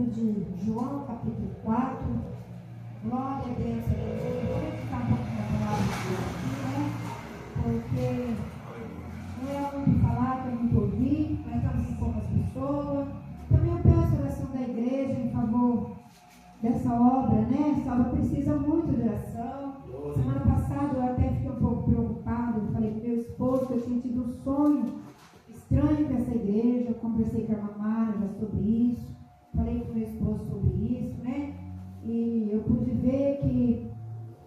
livro de João, capítulo 4. Glória a Deus, aleluia. Vamos ficar um pouco na palavra de Deus aqui, né? Porque não é muito falar, é muito ouvir, nós estamos com poucas pessoas. Também eu peço a oração da igreja em favor dessa obra, né? Essa obra precisa muito de oração. Semana passada eu até fiquei um pouco preocupado. Eu falei com meu esposo que eu tinha tido um sonho estranho com essa igreja. Eu conversei com a irmã Mara já sobre isso. Falei com meu esposo sobre isso, né? E eu pude ver que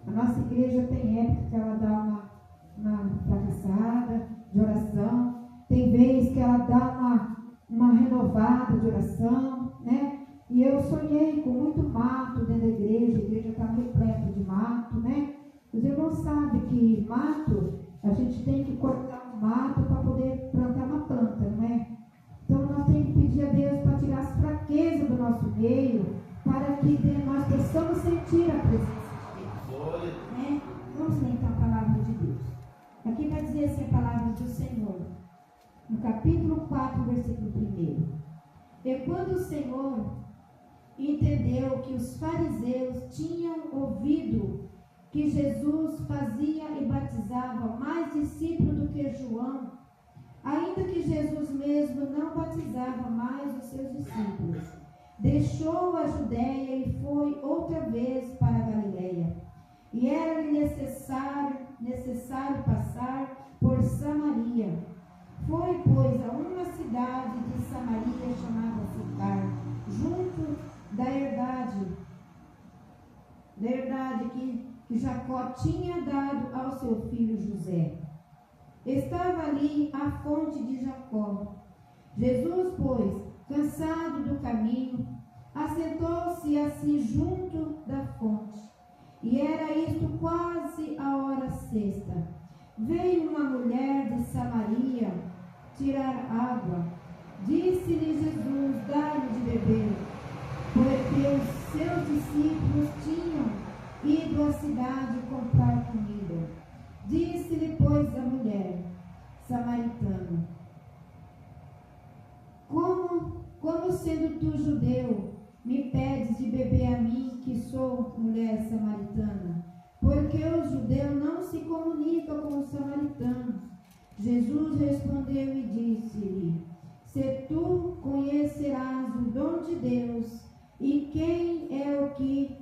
a nossa igreja tem época que ela dá uma fracassada de oração. Tem vez que ela dá uma renovada de oração, né? E eu sonhei com muito mato dentro da igreja. A igreja está repleta de mato, né? Os irmãos sabem que mato, a gente tem que cortar um mato para poder plantar uma planta, não é? Então nós temos que pedir a Deus para tirar as fraquezas do nosso meio, para que nós possamos sentir a presença de Deus, né? Vamos ler então a palavra de Deus. Aqui vai dizer assim a palavra do Senhor, no capítulo 4, versículo 1. E quando o Senhor entendeu que os fariseus tinham ouvido que Jesus fazia e batizava mais discípulos do que João, ainda que Jesus mesmo não batizava mais os seus discípulos, deixou a Judéia e foi outra vez para a Galileia. E era-lhe necessário passar por Samaria. Foi, pois, a uma cidade de Samaria chamada Sicar, junto da herdade que Jacó tinha dado ao seu filho José. Estava ali a fonte de Jacó. Jesus, pois, cansado do caminho, assentou-se assim junto da fonte. E era isto quase a hora sexta. Veio uma mulher de Samaria tirar água. Disse-lhe Jesus: dá-lhe de beber, porque os seus discípulos tinham ido à cidade comprar comida. Disse-lhe, pois, a mulher samaritana: como sendo tu judeu, me pedes de beber a mim, que sou mulher samaritana? Porque o judeu não se comunica com os samaritanos. Jesus respondeu e disse-lhe: se tu conhecerás o dom de Deus, e quem é o que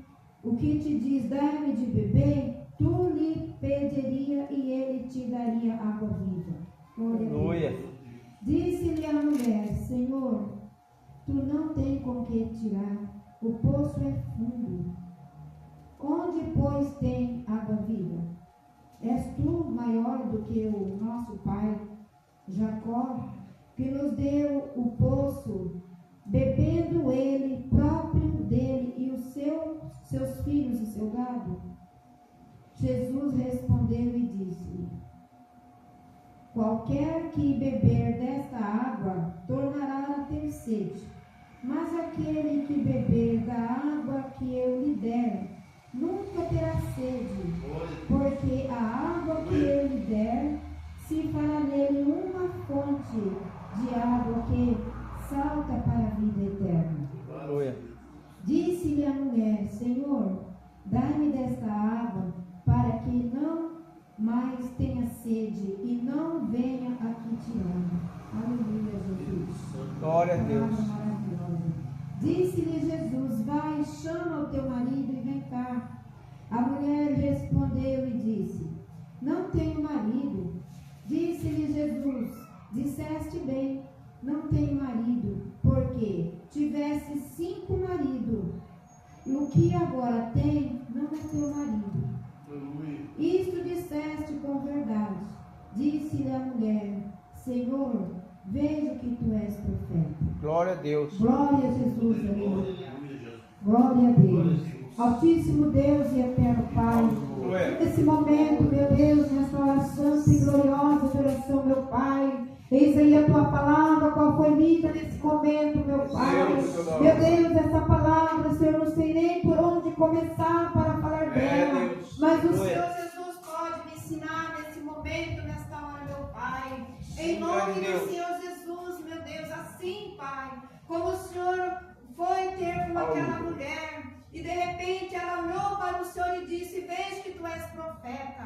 te diz, dá-me de beber, tu lhe pediria e ele te daria água viva. Aleluia. Disse-lhe a mulher: Senhor, tu não tens com que tirar, o poço é fundo. Onde, pois, tem água viva? És tu maior do que o nosso pai Jacó, que nos deu o poço, bebendo ele próprio dele e os seus filhos e seu gado? Jesus respondeu e disse: qualquer que beber desta água tornará a ter sede, mas aquele que beber da água que eu lhe der nunca terá sede, porque a água que eu lhe der se fará nele uma fonte de água que salta para a vida eterna. Aleluia. Disse-lhe a mulher: Senhor, dai-me desta água, para que não mais tenha sede e não venha aqui tirar. Aleluia, Jesus. Glória a Deus. Disse-lhe Jesus: vai, chama o teu marido e vem cá. A mulher respondeu e disse: não tenho marido. Disse-lhe Jesus: disseste bem, não tenho marido, porque tivesse 5 maridos, e o que agora tem não é teu marido. Isto disseste com verdade. Disse-lhe a mulher: Senhor, vejo que tu és profeta. Glória a Deus. Glória a Jesus, aleluia. Glória a Deus. Altíssimo Deus e eterno Pai, nesse momento, meu Deus, nessa hora santa e gloriosa de oração, meu Pai, eis aí a tua palavra, qual foi lida nesse momento, meu Pai. Meu Deus, essa palavra, Senhor, não sei nem por onde começar para falar dela, mas o Senhor Jesus pode me ensinar nesse momento, nesta hora, meu Pai. Em nome do Senhor Jesus, meu Deus, assim, Pai, como o Senhor foi ter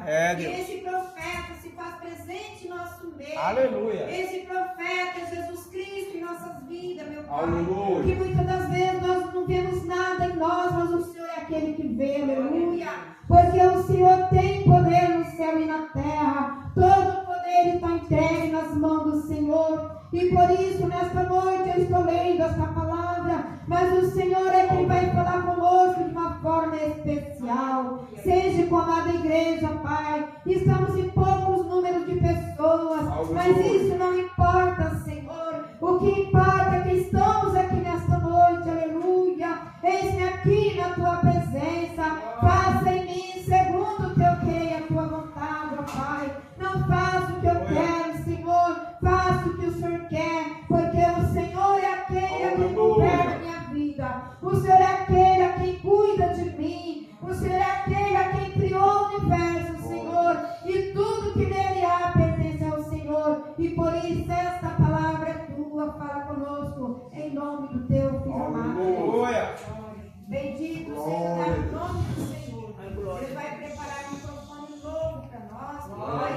E esse profeta se faz presente em nosso meio. Aleluia. Esse profeta é Jesus Cristo em nossas vidas, meu Pai. Aleluia. Que muitas das vezes nós não vemos nada em nós, mas o Senhor é aquele que vê, aleluia. Porque o Senhor tem poder no céu e na terra. Todo o poder está entregue nas mãos do Senhor. E por isso, nesta noite, eu estou lendo esta palavra. Mas o Senhor é quem vai falar conosco de uma forma especial. Seja com a amada igreja, Pai. Estamos em poucos números de pessoas. Mas isso não importa, Senhor. O que importa é que estamos aqui nesta noite, aleluia. Eis-me aqui na tua presença. Faça em mim segundo o teu querer e a tua vontade, ó Pai. Não faça o que eu quero, Senhor. Faça o que o Senhor quer, porque o Senhor é aquele a quem governa a minha vida. O Senhor é aquele a quem cuida de mim. O Senhor é aquele a quem criou o universo, Senhor. E tudo que nele há pertence ao Senhor. E por isso esta palavra é tua. Fala conosco em nome do teu Filho amado. Bendito seja o nome do Senhor. Ele vai preparar um microfone novo para nós.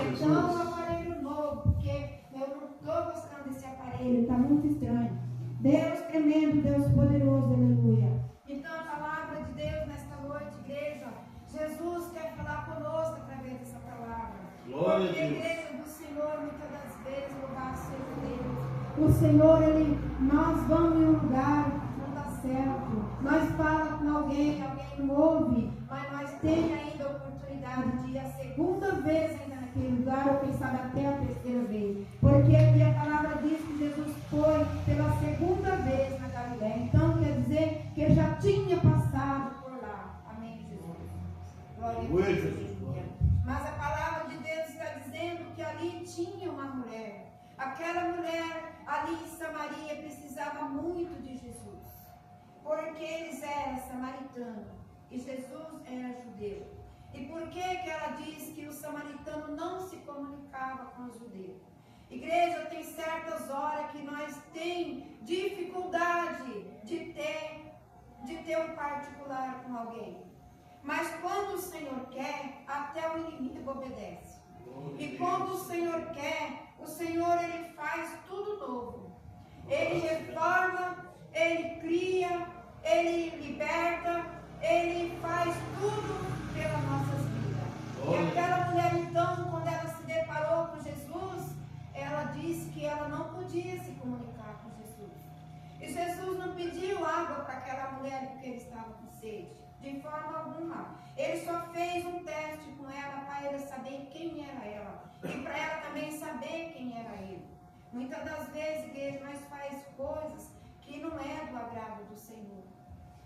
Então, um aparelho novo, porque eu não estou gostando desse aparelho, está muito estranho. Deus tremendo, Deus poderoso, aleluia. Então, a palavra de Deus nesta noite, igreja, Jesus quer falar conosco através dessa palavra. Porque a igreja do Senhor, muitas das vezes, louvado seja Deus. O Senhor, nós vamos em um lugar, não dá certo. Nós falamos com alguém não ouve, mas nós temos ainda a oportunidade de ir a segunda vez ainda naquele lugar, ou quem sabe até a terceira vez. Porque aqui a palavra diz que Jesus foi pela segunda vez na Galileia. Então quer dizer que ele já tinha passado por lá. Amém, Jesus. Glória a Deus. Mas a palavra de Deus está dizendo que ali tinha uma mulher. Aquela mulher ali em Samaria precisava muito de Jesus. Porque eles eram samaritanos e Jesus era judeu. E por que ela diz que o samaritano não se comunicava com os judeus? Igreja, tem certas horas que nós temos dificuldade de ter um particular com alguém. Mas quando o Senhor quer, até o inimigo obedece. E quando o Senhor quer, o Senhor ele faz tudo novo. Ele reforma, ele cria, ele liberta, ele faz tudo pelas nossas vidas. E aquela mulher então, quando ela se deparou com Jesus, ela disse que ela não podia se comunicar com Jesus. E Jesus não pediu água para aquela mulher porque ele estava com sede, de forma alguma. Ele só fez um teste com ela para ele saber quem era ela e para ela também saber quem era ele. Muitas das vezes, igreja, nós faz coisas que não é do agrado do Senhor.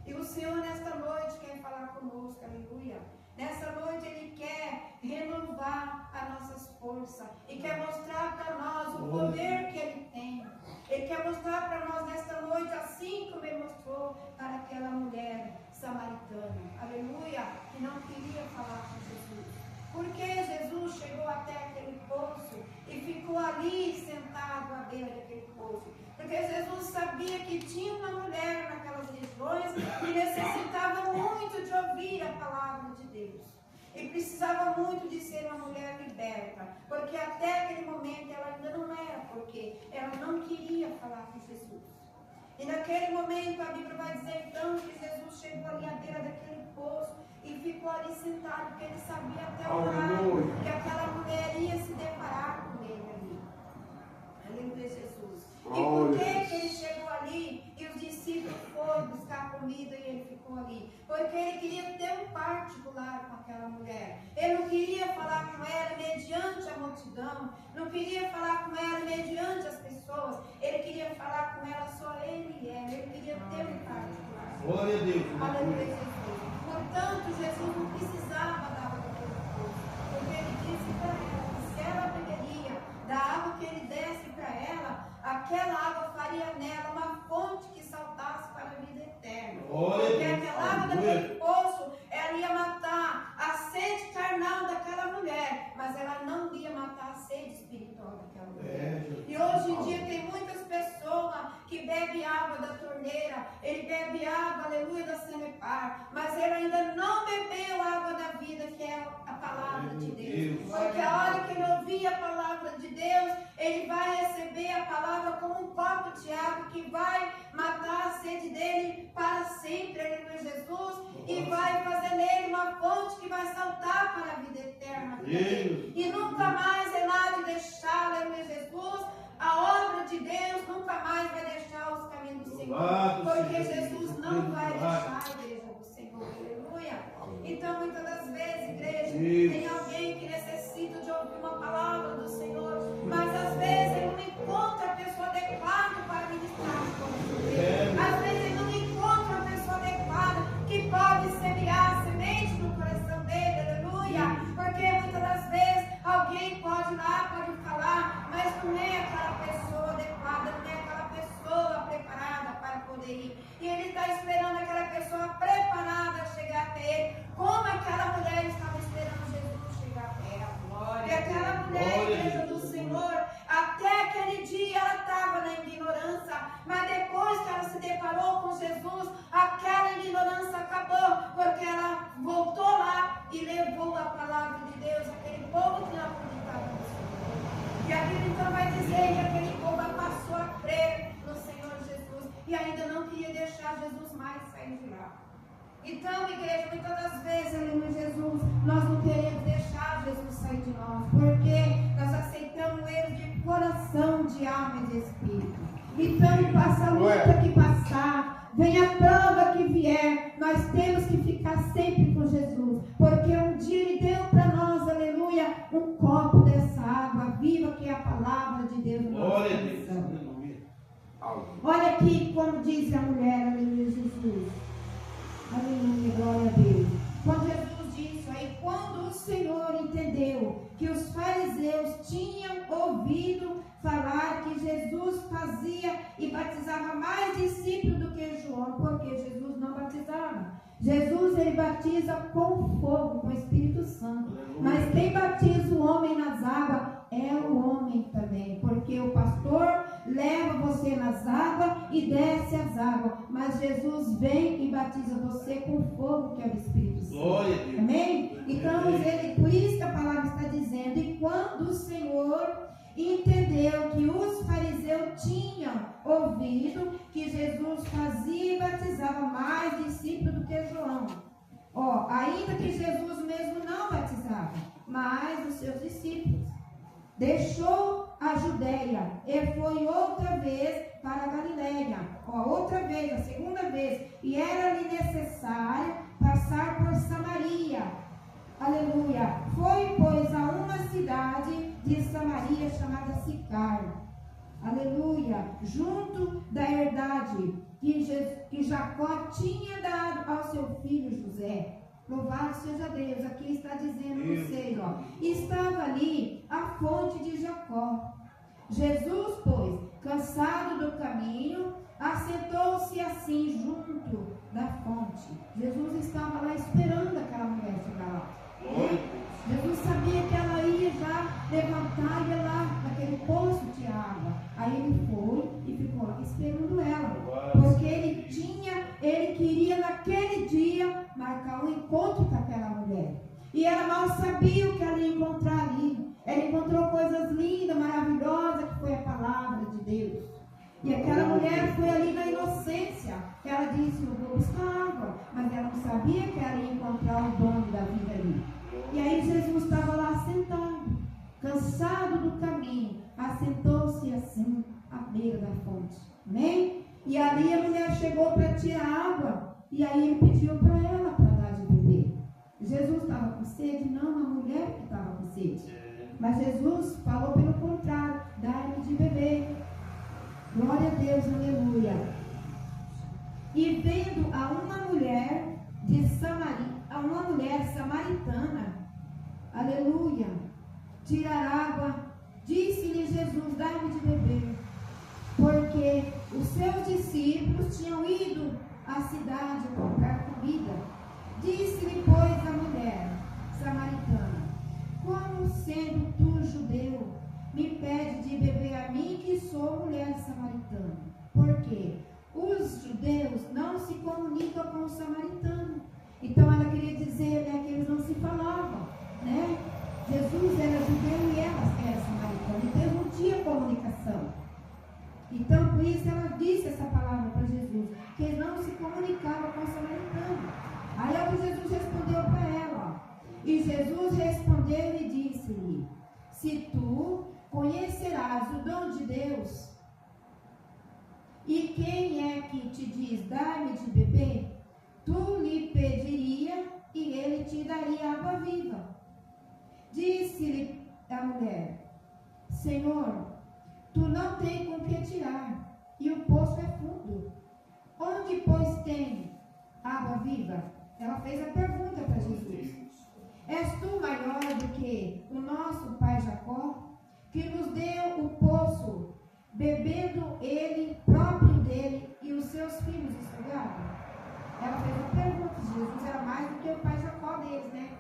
E o Senhor nesta noite quer falar conosco, aleluia. Nessa noite Ele quer renovar as nossas forças e quer mostrar para nós o poder que Ele tem. Ele quer mostrar para nós nesta noite, assim como Ele mostrou para aquela mulher samaritana, aleluia, que não queria falar com Jesus. Porque Jesus chegou até aquele poço e ficou ali sentado à beira daquele poço. Porque Jesus sabia que tinha uma mulher naquelas regiões que necessitava muito de ouvir a palavra de Deus. E precisava muito de ser uma mulher liberta. Porque até aquele momento ela ainda não era, porque ela não queria falar com Jesus. E naquele momento a Bíblia vai dizer então que Jesus chegou ali à beira daquele poço e ficou ali sentado, porque ele sabia até o horário que aquela mulher ia se deparar com ele ali. Aleluia, Jesus. E por que ele chegou ali e os discípulos foram buscar comida e ele ficou ali? Porque ele queria ter um particular com aquela mulher. Ele não queria falar com ela mediante a multidão, não queria falar com ela mediante as pessoas. Ele queria falar com ela só ele e ela. Ele queria ter um particular. Glória a Deus. Aleluia, Jesus. Portanto, Jesus não precisava da água daquele poço, porque ele disse para ela que se ela beberia da água que ele desse para ela, aquela água faria nela uma fonte que saltasse para a vida eterna. Porque aquela água daquele poço, ela ia matar a sede carnal daquela mulher, mas ela não ia matar a sede espiritual daquela mulher. E hoje em dia tem muitas pessoas que bebem água da torneira, ele bebe água, aleluia, da Sanepar, mas ele ainda não bebeu a água da vida, que é a palavra de Deus. Porque a hora que ele ouvir a palavra de Deus, ele vai receber a palavra como um copo de água que vai matar a sede dele para sempre, aleluia, Jesus, e vai fazer nele uma fonte que vai saltar para a vida eterna. E nunca mais ele há de deixar, aleluia, Jesus, a obra de Deus nunca mais vai deixar os caminhos do Senhor, porque Jesus não vai deixar a igreja do Senhor, aleluia. Então, muitas das vezes, igreja, tem alguém que necessita de ouvir uma palavra do Senhor, mas às vezes ele não encontra a pessoa adequada para ministrar o coração dele. Às vezes ele não encontra a pessoa adequada que pode semear a semente no coração dele, aleluia, porque muitas das vezes alguém pode ir lá, pode falar, mas não é aquela pessoa adequada, não é aquela pessoa preparada para poder ir. E ele está esperando aquela pessoa preparada chegar até ele, como aquela mulher estava esperando Jesus chegar até ela. E aquela mulher, igreja do Senhor, até aquele dia ela estava na ignorância, mas depois que ela se deparou com Jesus, aquela ignorância acabou, porque ela voltou lá e levou a palavra de Deus, aquele povo que não acreditava no Senhor. E a Bíblia então vai dizer que aquele povo passou a crer no Senhor Jesus e ainda não queria deixar Jesus mais sair de lá. Então, igreja, muitas das vezes, aleluia, Jesus, nós não queremos deixar Jesus sair de nós, porque nós aceitamos ele de coração, de alma e de espírito. Então, passa a luta que passar, vem a prova que vier, nós temos que ficar sempre com Jesus, porque um dia ele deu para nós, aleluia, um copo dessa água viva que é a palavra de Deus no nosso coração. Olha aqui como diz a mulher, aleluia, Jesus. Aleluia, glória a Deus. Quando Jesus disse aí, quando o Senhor entendeu que os fariseus tinham ouvido falar que Jesus fazia e batizava mais discípulos do que João, porque Jesus não batizava. Jesus, ele batiza com fogo, com o Espírito Santo. Mas quem batiza o homem nas águas é o homem também, porque o pastor leva você nas águas e desce as águas, mas Jesus vem e batiza você com fogo, que é o Espírito Santo. Glória a Deus. Amém? Então, ele, por isso que a palavra está dizendo, e quando o Senhor entendeu que os fariseus tinham ouvido que Jesus fazia e batizava mais discípulos do que João. Ainda que Jesus mesmo não batizava, mas os seus discípulos. Deixou a Judeia e foi outra vez para a Galileia. Outra vez, a segunda vez. E era-lhe necessário passar por Samaria. Aleluia. Foi, pois, a uma cidade de Samaria chamada Sicar. Aleluia. Junto da herdade que Jacó tinha dado ao seu filho José. Louvado seja Deus. Aqui está dizendo vocês, estava ali a fonte de Jacó. Jesus, pois, cansado do caminho, assentou-se assim junto da fonte. Jesus estava lá esperando aquela mulher chegar lá. Jesus sabia que ela ia já levantar e ir lá naquele poço de água. Aí ele foi e ficou lá esperando ela. Porque ele queria naquele dia marcar um encontro com aquela mulher. E ela mal sabia o que ela ia encontrar ali. Ela encontrou coisas lindas, maravilhosas, que foi a palavra de Deus. E aquela mulher foi ali na inocência. Ela disse, eu vou buscar água. Mas ela não sabia que ela ia encontrar o dono da vida ali. E aí Jesus estava lá sentado, cansado do caminho. Assentou-se assim, à beira da fonte. Amém? E ali a mulher chegou para tirar água. E aí ele pediu para ela para dar de beber. Jesus estava com sede? Não, a mulher que estava com sede. Mas Jesus falou pelo contrário, dá-lhe de beber. Glória a Deus, aleluia. E vendo a uma mulher de Samaria, a uma mulher samaritana, aleluia, tirar água, disse-lhe Jesus, dá-me de beber. Porque os seus discípulos tinham ido à cidade comprar comida. Disse-lhe, pois, a mulher samaritana, como sendo tu judeu, me pede de beber a mim, que sou mulher samaritana? Porque os judeus não se se tu conhecerás o dom de Deus, e quem é que te diz, dá-me de beber, tu lhe pediria e ele te daria água viva. Disse-lhe a mulher, Senhor, tu não tens com que tirar, e o poço é fundo. Onde, pois, tem água viva? Ela fez a pergunta para Jesus. És tu maior do que o nosso pai Jacó, que nos deu o poço, bebendo ele, próprio dele, e os seus filhos e seu gado? Ela fez a pergunta. Jesus era mais do que o pai Jacó deles, né?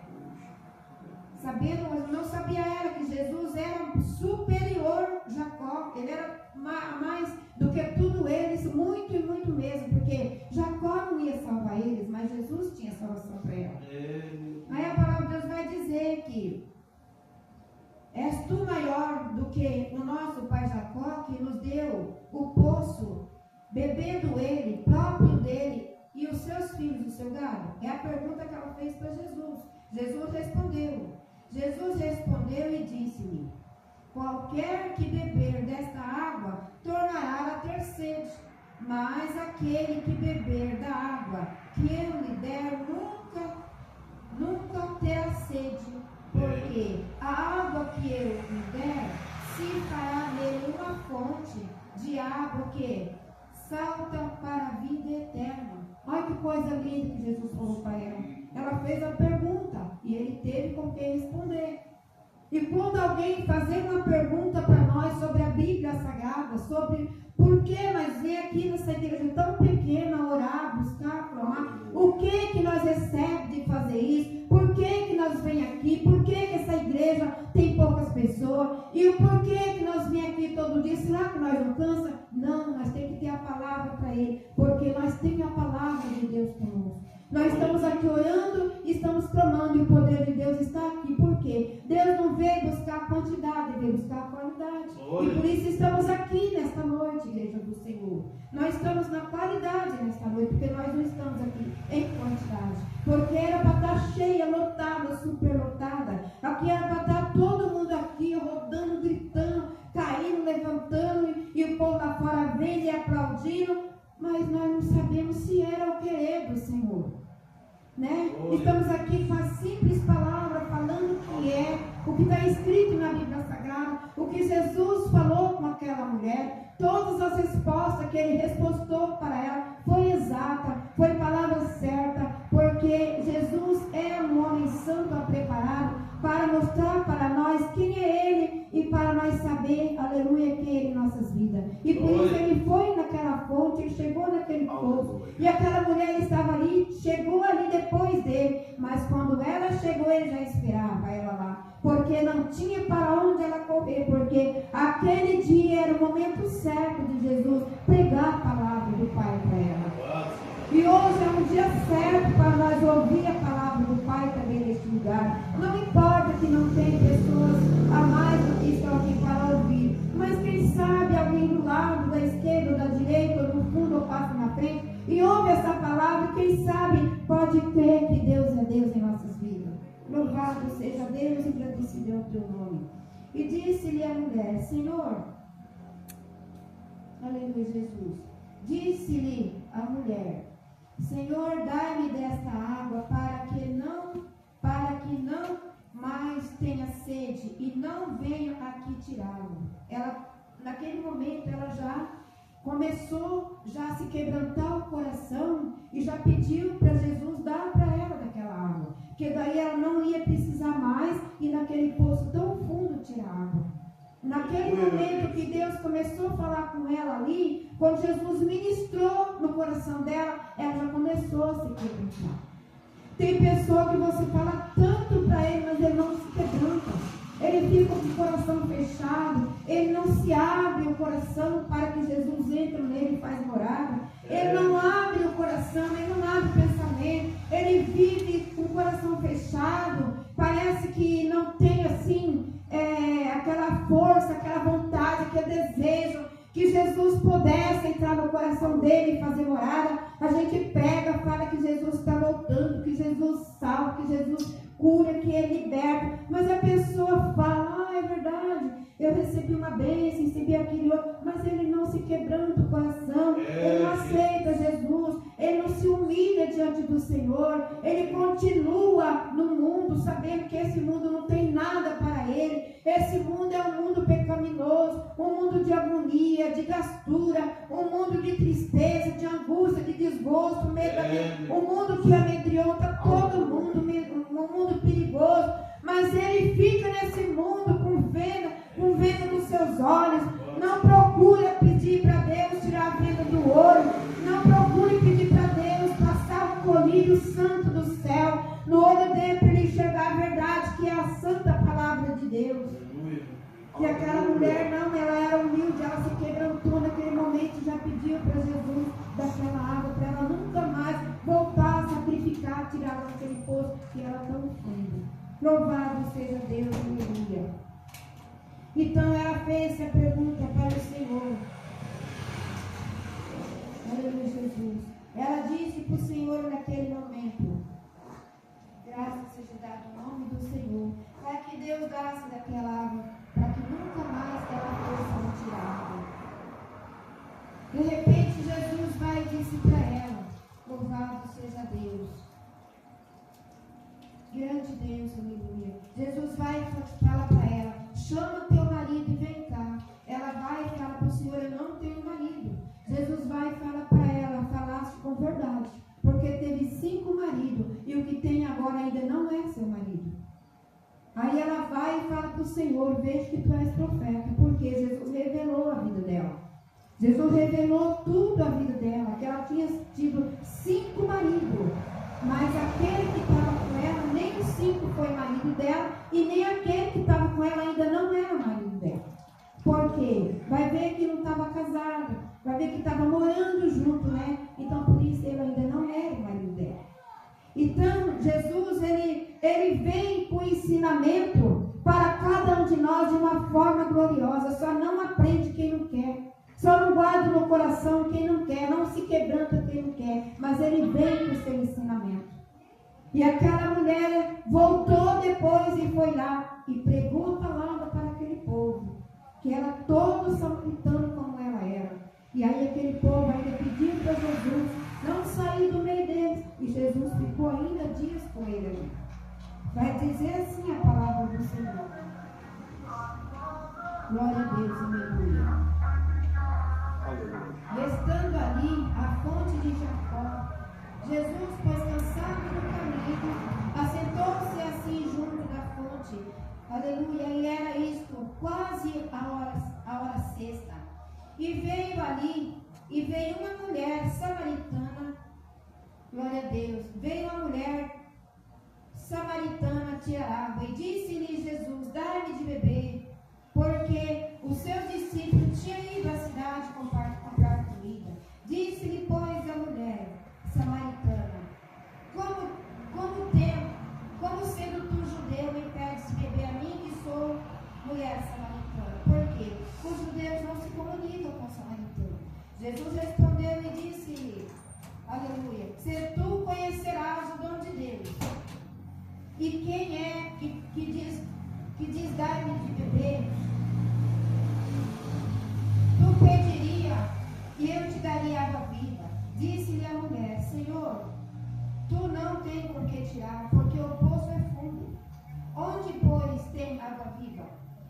Sabendo, mas não sabia ela que Jesus era superior a Jacó. Ele era mais do que tudo eles, muito e muito mesmo, porque Jacó não ia salvar eles, mas Jesus tinha salvação para ela. Aí a palavra de Deus vai dizer que és tu maior do que o nosso pai Jacó, que nos deu o poço, bebendo ele, próprio dele, e os seus filhos, o seu gado? É a pergunta que ela fez para Jesus. Jesus respondeu. Jesus respondeu e disse-lhe, qualquer que beber desta água tornará a ter sede, mas aquele que beber da água que eu lhe der nunca terá sede, porque a água que eu lhe der se fará nele uma fonte de água que salta para a vida eterna. Olha que coisa linda que Jesus falou para ela. Ela fez a pergunta e ele teve com que responder. E quando alguém fazer uma pergunta para nós sobre a Bíblia Sagrada, sobre por que nós vem aqui nessa igreja tão pequena orar, buscar, clamar, o que nós recebemos de fazer isso, por que nós vem aqui, por que essa igreja tem poucas pessoas, e o porquê que nós vem aqui todo dia, será que nós não cansa? Não, nós temos que ter a palavra para ele, porque nós temos a palavra de Deus conosco. Nós estamos aqui orando e estamos clamando, e o poder de Deus está aqui. Por quê? Deus não veio buscar quantidade, veio buscar qualidade. E por isso estamos aqui nesta noite, igreja do Senhor. Nós estamos na qualidade nesta noite, porque nós não estamos aqui em quantidade. Porque era para estar cheia, lotada, superlotada. Aqui era para estar todo mundo aqui rodando, gritando, caindo, levantando, e o povo lá fora vendo e aplaudindo. Mas nós não sabemos se era o querer do Senhor. Né? Estamos aqui com a simples palavra, falando o que é, o que está escrito na Bíblia Sagrada, o que Jesus falou com aquela mulher. Todas as respostas que ele respostou para ela foi exata, foi palavra certa, porque Jesus é um homem santo, preparado para mostrar para nós quem é ele e para nós saber, aleluia, quem é ele em nossas vidas. E por isso ele foi naquela fonte, ele chegou naquele poço, e aquela mulher estava ali, chegou ali depois dele, mas quando ela chegou, ele já esperava ela lá, porque não tinha para onde ela correr, porque aquele dia era o momento certo de Jesus pregar a palavra do Pai para ela. E hoje é um dia certo para nós ouvir a palavra do Pai também neste lugar. Não importa que não tenha pessoas a mais do que estão aqui para ouvir, mas quem sabe alguém do lado, da esquerda, ou da direita, ou no fundo, ou passa na frente, e ouve essa palavra, quem sabe pode ter que Deus é Deus em nossas vidas. Louvado seja Deus e agradecido é o teu nome. E disse-lhe a mulher, Senhor, aleluia, Jesus, disse-lhe a mulher, Senhor, dai-me desta água para que não mais tenha sede e não venha aqui tirá-lo. Ela, naquele momento, ela já começou a se quebrantar o coração e já pediu para Jesus dar para ela daquela água, que daí ela não ia precisar mais ir naquele poço tão fundo tirar água. Naquele momento que Deus começou a falar com ela ali, quando Jesus ministrou no coração dela, ela já começou a se quebrantar. Tem pessoa que você fala tanto para ele, mas ele não se quebranta. Ele fica com o coração fechado, ele não se abre o coração para que Jesus entre nele e faz morada. Ele não abre o coração, ele não abre o pensamento, ele vive com o coração fechado, parece que não tem assim aquela força, aquela vontade, aquele desejo que Jesus pudesse entrar no coração dele e fazer morada. A gente pega, fala que Jesus está voltando, que Jesus salva, que Jesus cura, que ele liberta, mas a pessoa fala, é verdade, diante do Senhor, ele continua no mundo, sabendo que esse mundo não tem nada para ele. Esse mundo é um mundo pecaminoso, um mundo de agonia, de gastura, um mundo de tristeza, de angústia, de desgosto, um mundo que amedronta todo mundo, um mundo perigoso. Mas ele fica nesse mundo com venda dos seus olhos. Não procura pedir para Deus tirar a venda do ouro. Não procure pedir para Deus passar o colírio santo do céu no olho dele para ele enxergar a verdade, que é a santa palavra de Deus. E aquela mulher não, ela era humilde, ela se quebrantou naquele momento e já pediu para Jesus daquela água, para ela nunca mais voltar a sacrificar, tirar daquele poço que ela tão fundo. Louvado seja Deus, aleluia. Então ela fez essa pergunta para o Senhor. Aleluia, Jesus. Ela disse para o Senhor naquele momento: graças seja dado em nome do Senhor, para que Deus dasse daquela água, para que nunca mais ela fosse retirada. De repente Jesus vai e disse para ela: louvado seja Deus. Grande Deus, aleluia. Jesus vai e fala para ela: chama teu marido e vem cá. Ela vai e fala para o Senhor: eu não tenho marido. Jesus vai e fala para ela: falaste com verdade, porque teve 5 maridos e o que tem agora ainda não é seu marido. Aí ela vai e fala para o Senhor: vejo que tu és profeta, porque Jesus revelou a vida dela. Jesus revelou tudo a vida dela, que ela tinha tido 5 maridos, mas aquele que estava com ela, nem os 5 foi marido dela, e nem aquele que estava com ela ainda não era marido dela. Por quê? Vai ver que não estava casada, vai ver que estava morando junto, né? Então por isso ele ainda não era o marido dela. Então Jesus, ele vem com ensinamento para cada um de nós de uma forma gloriosa. Só não aprende quem não quer. Só não guarda no coração quem não quer, não se quebranta quem não quer, mas ele vem com o seu ensinamento. E aquela mulher voltou depois e foi lá e pregou a palavra para aquele povo, que era todo samaritano como ela era. E aí aquele povo ainda pediu para Jesus não sair do meio deles, e Jesus ficou ainda dias com ele. Vai dizer assim a palavra do Senhor. Glória a Deus, aleluia. Estando ali a fonte de Jacó, Jesus, pois cansado no caminho, assentou-se assim junto da fonte. Aleluia. E era isto quase a hora sexta. E veio uma mulher samaritana. Glória a Deus. Veio uma mulher samaritana tirar água. E disse-lhe Jesus: dai-me de beber. Porque os seus discípulos tinham ido à cidade comprar comida. Disse-lhe, pois, a mulher samaritana: como sendo tu judeu, me pedes de beber a mim, que sou mulher samaritana? Por quê? Os judeus não se comunicam com os samaritanos. Jesus respondeu e disse: aleluia, se tu conhecerás o dom de Deus, e quem é que diz dai-me de beber, tu pediria e eu te daria água viva. Disse-lhe a mulher: Senhor, tu não tens por que tirar, porque o poço é fundo. Onde, pois, tem água viva?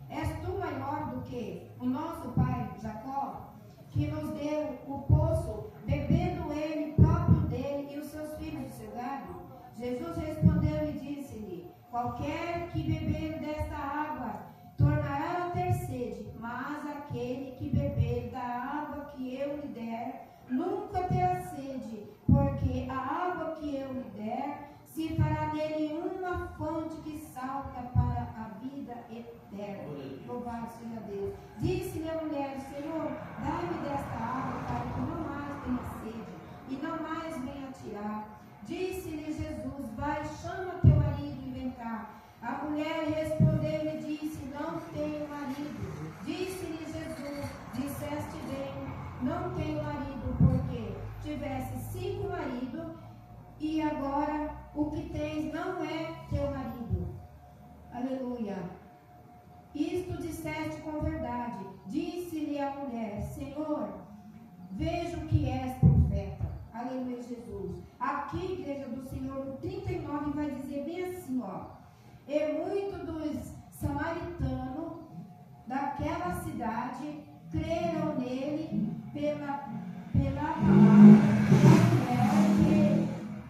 És tu maior do que o nosso pai Jacó, que nos deu o poço, bebendo ele próprio dele e os seus filhos do seu gado? Jesus respondeu e disse-lhe: qualquer que beber desta água tornará a ter sede, mas aquele que beber da água que eu lhe der nunca terá sede, porque a água que eu lhe der se fará nele uma fonte que salta para a vida eterna. Louvado seja Deus. Disse-lhe a mulher: Senhor, dai-me desta água para que não mais tenha sede e não mais venha tirar. Disse-lhe Jesus: vai, chama teu marido e vem cá. A mulher respondeu e disse: não tenho marido. Disse-lhe Jesus: disseste bem, não tenho marido, porque tivesse 5 maridos e agora o que tens não é teu marido. Aleluia. Isto disseste com verdade. Disse-lhe a mulher: Senhor, vejo que és profeta. Aleluia, Jesus. Aqui, igreja do Senhor, no 39 vai dizer bem assim, ó. E muito dos samaritanos daquela cidade creram nele pela palavra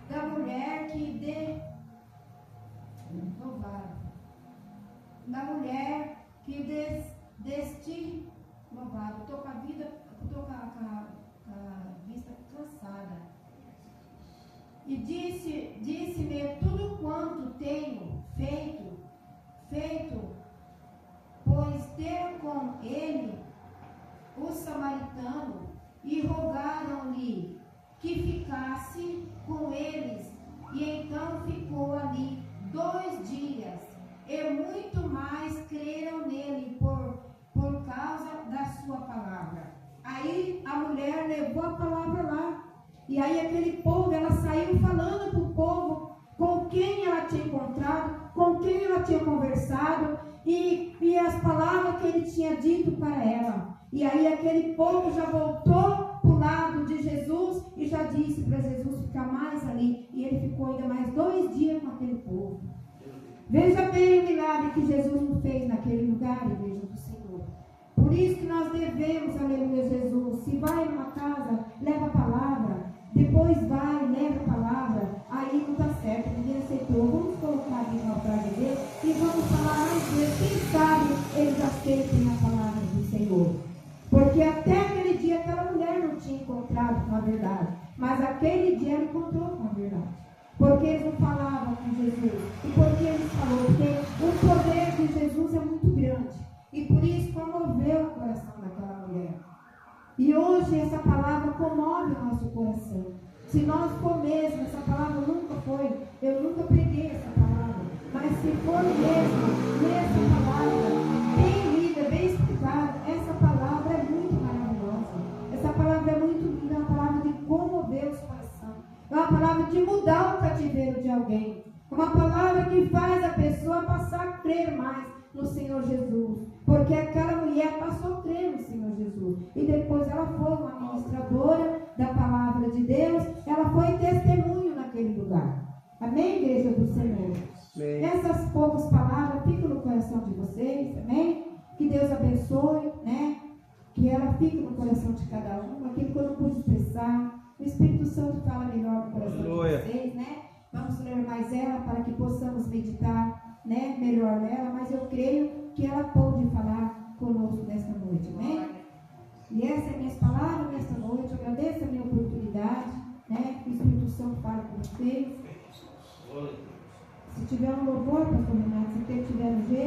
da mulher que louvado. Estou com a vista cansada. E disse-me tudo quanto tenho feito, pois ter com ele os samaritanos e rogaram-lhe que ficasse com eles, e então ficou ali 2 dias, e muito mais creram nele por causa da sua palavra. Aí a mulher levou a palavra lá, e aí aquele povo, ela saiu falando para o povo com quem ela tinha encontrado, com quem ela tinha conversado, e as palavras que ele tinha dito para ela. E aí aquele povo já voltou para o lado de Jesus e já disse para Jesus ficar mais ali. E ele ficou ainda mais 2 dias com aquele povo. Veja bem o milagre que Jesus nos fez naquele lugar, igreja do Senhor. Por isso que nós devemos, aleluia, Jesus. Se vai numa casa, leva a palavra. Depois vai, leva a palavra. Aí não está certo, ninguém aceitou. Vamos colocar aqui no altar de Deus e vamos falar mais vezes. Quem sabe eles aceitem a palavra do Senhor. Porque até aquele dia aquela mulher não tinha encontrado com a verdade. Mas aquele dia ela encontrou com a verdade. Porque eles não falavam com Jesus. E porque eles falaram, porque o poder de Jesus é muito grande. E por isso comoveu o coração daquela mulher. E hoje essa palavra comove o nosso coração. Se nós for mesmo, essa palavra nunca foi, eu nunca preguei essa palavra. Mas se for mesmo, nessa palavra, bem lida, bem explicada, essa palavra é muito maravilhosa. Essa palavra é muito linda, é uma palavra de comover os corações. É uma palavra de mudar o cativeiro de alguém. É uma palavra que faz a pessoa passar a crer mais no Senhor Jesus. Porque aquela mulher passou a crer no Senhor Jesus. E depois ela foi uma ministradora da palavra de Deus. Ela foi testemunho naquele lugar. Amém, igreja do Senhor? Amém. Essas poucas palavras ficam no coração de vocês. Amém? Que Deus abençoe, né? Que ela fique no coração de cada um. Aquilo que eu não pude expressar. O Espírito Santo fala melhor no coração de vocês, né? Vamos ler mais ela para que possamos meditar, né, melhor nela. Mas eu creio que ela pode falar conosco nesta noite, amém? E essa é a minha palavra nesta noite. Eu agradeço a minha oportunidade, né? Que o Espírito Santo fale com vocês. Se tiver um louvor, pastor Renato, se tiver um jeito.